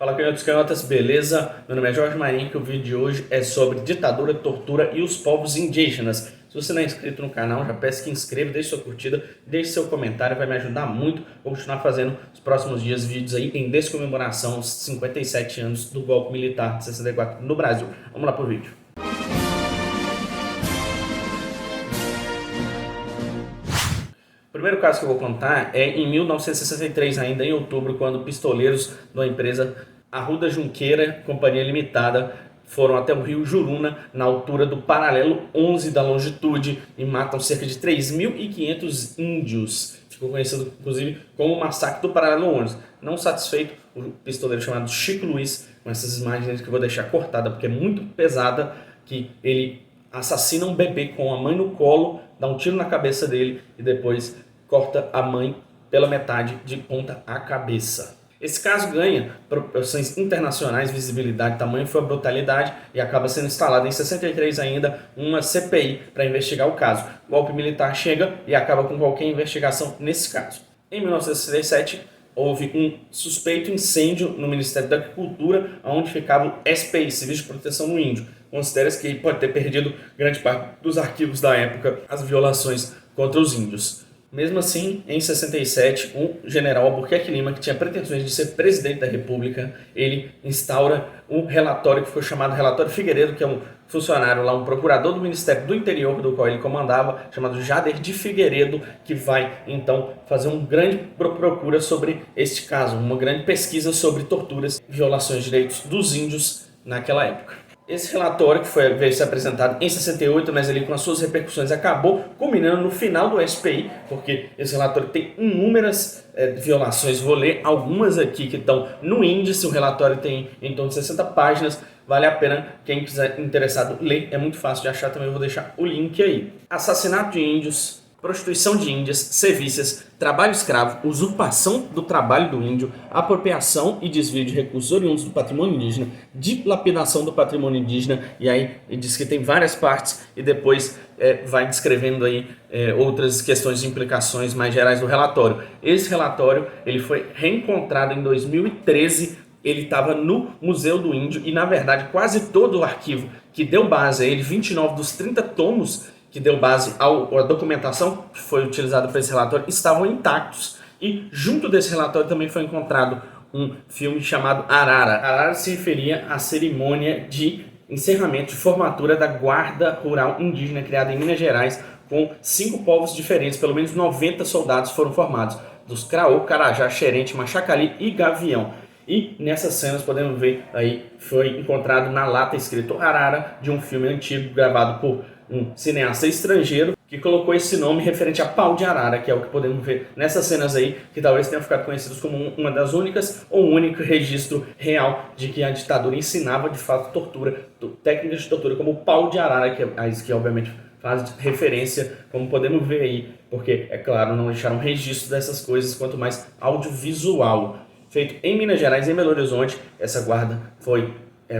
Fala, canhotos, canhotas, beleza? Meu nome é Jorge Marinho e o vídeo de hoje é sobre ditadura, tortura e os povos indígenas. Se você não é inscrito no canal, já peço que inscreva, deixe sua curtida, deixe seu comentário, vai me ajudar muito. Vou continuar fazendo os próximos dias vídeos aí em descomemoração aos 57 anos do golpe militar de 64 no Brasil. Vamos lá pro vídeo. O primeiro caso que eu vou contar é em 1963, ainda em outubro, quando pistoleiros da empresa Arruda Junqueira Companhia Limitada foram até o rio Juruna, na altura do paralelo 11 da longitude, e matam cerca de 3.500 índios. Ficou conhecido, inclusive, como o massacre do paralelo 11. Não satisfeito, o pistoleiro chamado Chico Luiz, com essas imagens que eu vou deixar cortada porque é muito pesada, que ele assassina um bebê com a mãe no colo, dá um tiro na cabeça dele e depois corta a mãe pela metade de ponta à cabeça. Esse caso ganha proporções internacionais, visibilidade, tamanho foi a brutalidade, e acaba sendo instalada em 63 ainda uma CPI para investigar o caso. O golpe militar chega e acaba com qualquer investigação nesse caso. Em 1967, houve um suspeito incêndio no Ministério da Agricultura, onde ficava o SPI, Serviço de Proteção do Índio. Considera-se que pode ter perdido grande parte dos arquivos da época, as violações contra os índios. Mesmo assim, em 67, o general Albuquerque Lima, que tinha pretensões de ser presidente da República, ele instaura um relatório que foi chamado Relatório Figueiredo, que é um funcionário lá, um procurador do Ministério do Interior, do qual ele comandava, chamado Jader de Figueiredo, que vai então fazer uma grande procura sobre este caso, uma grande pesquisa sobre torturas e violações de direitos dos índios naquela época. Esse relatório, que veio ser apresentado em 68, mas ali com as suas repercussões acabou culminando no final do SPI, porque esse relatório tem inúmeras violações. Vou ler algumas aqui que estão no índice. O relatório tem em torno de 60 páginas. Vale a pena, quem quiser interessado ler, é muito fácil de achar, também vou deixar o link aí. Assassinato de índios, prostituição de índias, servícias, trabalho escravo, usurpação do trabalho do índio, apropriação e desvio de recursos oriundos do patrimônio indígena, dilapidação do patrimônio indígena, e aí ele diz que tem várias partes, e depois vai descrevendo aí outras questões de implicações mais gerais do relatório. Esse relatório ele foi reencontrado em 2013, ele estava no Museu do Índio, e na verdade quase todo o arquivo que deu base a ele, 29 dos 30 tomos, que deu base à documentação que foi utilizada para esse relatório, estavam intactos. E junto desse relatório também foi encontrado um filme chamado Arara. Arara se referia à cerimônia de encerramento de formatura da Guarda Rural Indígena criada em Minas Gerais, com 5 povos diferentes, pelo menos 90 soldados foram formados, dos Craô, Carajá, Xerente, Machacali e Gavião. E nessas cenas podemos ver aí, foi encontrado na lata escrito Arara, de um filme antigo gravado por um cineasta estrangeiro, que colocou esse nome referente a pau de arara, que é o que podemos ver nessas cenas aí, que talvez tenham ficado conhecidos como uma das únicas ou único registro real de que a ditadura ensinava de fato tortura, técnicas de tortura como o pau de arara, que obviamente faz referência, como podemos ver aí, porque, é claro, não deixaram registro dessas coisas, quanto mais audiovisual. Feito em Minas Gerais, em Belo Horizonte, essa guarda foi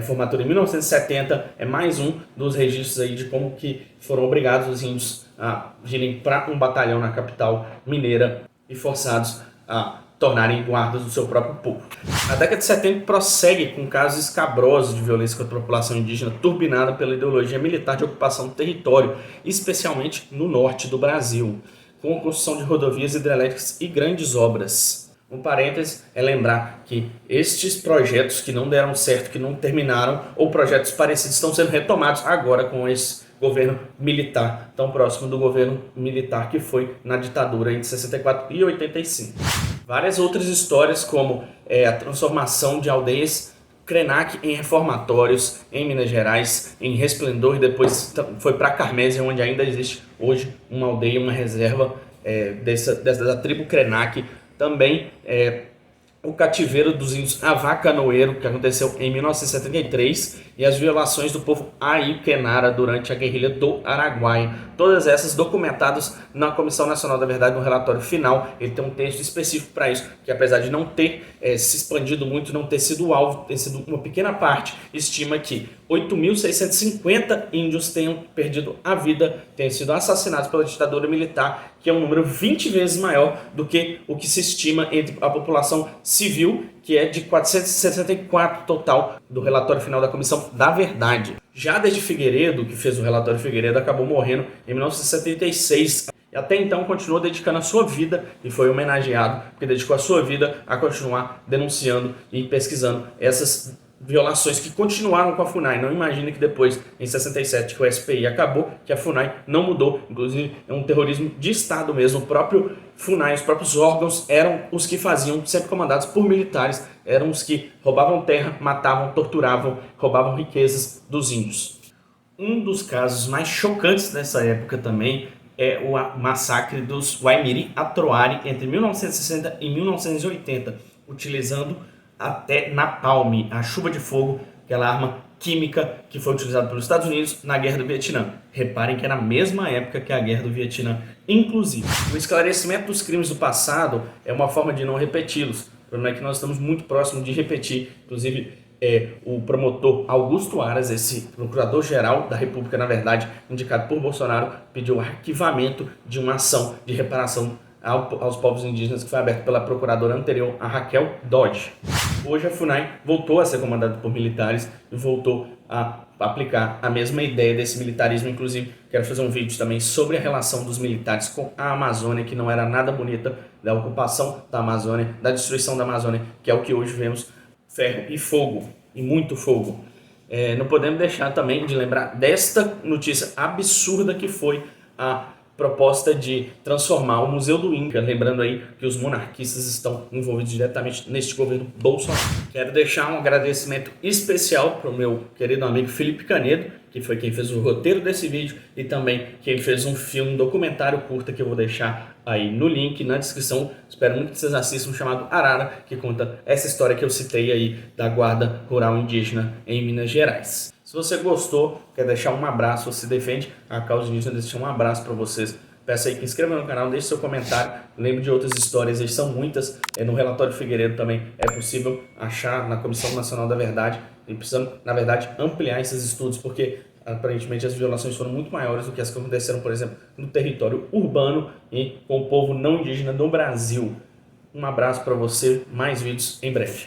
formatura em 1970, é mais um dos registros aí de como que foram obrigados os índios a irem para um batalhão na capital mineira e forçados a tornarem guardas do seu próprio povo. A década de 70 prossegue com casos escabrosos de violência contra a população indígena, turbinada pela ideologia militar de ocupação do território, especialmente no norte do Brasil, com a construção de rodovias hidrelétricas e grandes obras. Um parênteses é lembrar que estes projetos que não deram certo, que não terminaram, ou projetos parecidos, estão sendo retomados agora com esse governo militar, tão próximo do governo militar que foi na ditadura entre 64 e 85. Várias outras histórias, como a transformação de aldeias Krenak em reformatórios em Minas Gerais, em Resplendor, e depois foi para Carmésia, onde ainda existe hoje uma aldeia, uma reserva da tribo Krenak. Também o cativeiro dos índios Avacanoeiro, que aconteceu em 1973, e as violações do povo Aiquenara durante a guerrilha do Araguaia. Todas essas documentadas na Comissão Nacional da Verdade, no relatório final. Ele tem um texto específico para isso, que apesar de não ter se expandido muito, não ter sido alvo, ter sido uma pequena parte, estima que 8.650 índios tenham perdido a vida, tenham sido assassinados pela ditadura militar, que é um número 20 vezes maior do que o que se estima entre a população civil, que é de 464 total do relatório final da Comissão da Verdade. Jades de Figueiredo, que fez o relatório Figueiredo, acabou morrendo em 1976. E até então continuou dedicando a sua vida e foi homenageado porque dedicou a sua vida a continuar denunciando e pesquisando essas violações que continuaram com a FUNAI. Não imagine que depois, em 67, que o SPI acabou, que a FUNAI não mudou. Inclusive, é um terrorismo de Estado mesmo. O próprio FUNAI, os próprios órgãos, eram os que faziam, sempre comandados por militares, eram os que roubavam terra, matavam, torturavam, roubavam riquezas dos índios. Um dos casos mais chocantes dessa época também é o massacre dos Waimiri Atoari entre 1960 e 1980, utilizando até napalm, a chuva de fogo, aquela arma química que foi utilizada pelos Estados Unidos na Guerra do Vietnã. Reparem que é na mesma época que a Guerra do Vietnã, inclusive. O esclarecimento dos crimes do passado é uma forma de não repeti-los. O problema é que nós estamos muito próximos de repetir, inclusive o promotor Augusto Aras, esse procurador-geral da República, na verdade, indicado por Bolsonaro, pediu o arquivamento de uma ação de reparação aos povos indígenas que foi aberta pela procuradora anterior, a Raquel Dodge. Hoje a FUNAI voltou a ser comandada por militares e voltou a aplicar a mesma ideia desse militarismo. Inclusive, quero fazer um vídeo também sobre a relação dos militares com a Amazônia, que não era nada bonita, da ocupação da Amazônia, da destruição da Amazônia, que é o que hoje vemos: ferro e fogo, e muito fogo. Não podemos deixar também de lembrar desta notícia absurda que foi a proposta de transformar o Museu do Inca, lembrando aí que os monarquistas estão envolvidos diretamente neste governo Bolsonaro. Quero deixar um agradecimento especial para o meu querido amigo Felipe Canedo, que foi quem fez o roteiro desse vídeo e também quem fez um filme, um documentário curta que eu vou deixar aí no link, na descrição. Espero muito que vocês assistam, chamado Arara, que conta essa história que eu citei aí da Guarda Rural Indígena em Minas Gerais. Se você gostou, quer deixar um abraço, você defende a causa indígena, deixar um abraço para vocês. Peço aí que inscreva no canal, deixe seu comentário, lembre de outras histórias, eles são muitas. No relatório Figueiredo também é possível achar na Comissão Nacional da Verdade. E precisamos, na verdade, ampliar esses estudos, porque aparentemente as violações foram muito maiores do que as que aconteceram, por exemplo, no território urbano e com o povo não indígena do Brasil. Um abraço para você, mais vídeos em breve.